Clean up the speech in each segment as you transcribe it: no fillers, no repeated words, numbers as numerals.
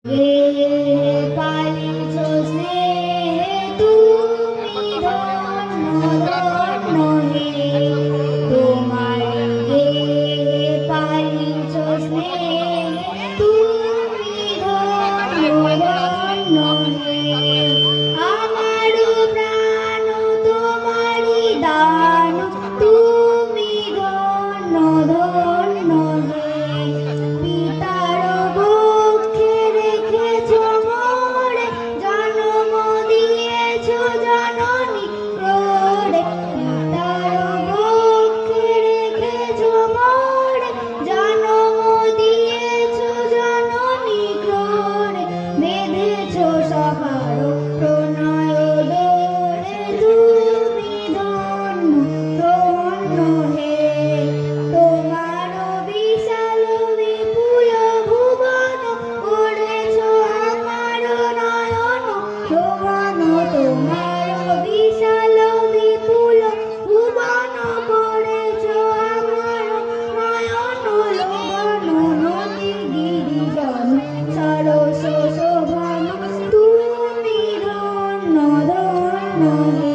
হে পালিছ স্নেহে তুমি ধন্য ধন্য হে তোমার হে পালিছ স্নেহে তুমি ধন্য ধন্য হে আমার প্রাণ তোমারি দান তুমি ধন্য ধন্য হে পিতার বক্ষে রেখেছো মোরে জন্ম দিয়েছো জননী ক্রোড়ে পিতার বক্ষে রেখেছো মোরে জন্ম দিয়েছো জননী ক্রোড়ে বেঁধেছো সবার প্রণয় ডোরে তুমি ধন্য ধন্য হে তোমার বিশাল বিপুল ভুবন করেছো আমার নয়ন শোভন তোমার বিশাল বিপুল ভুবন করেছো আমার নয়ন লোভন নদী গিরিজন সরস শোভন তুমি ধন্য ধন্য হে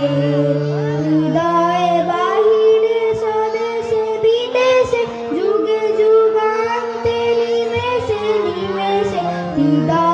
হৃদয়ে বাহিরে স্বদেশে বিদেশে যুগে যুগান্তে নিমেষে নিমেষে হৃদয়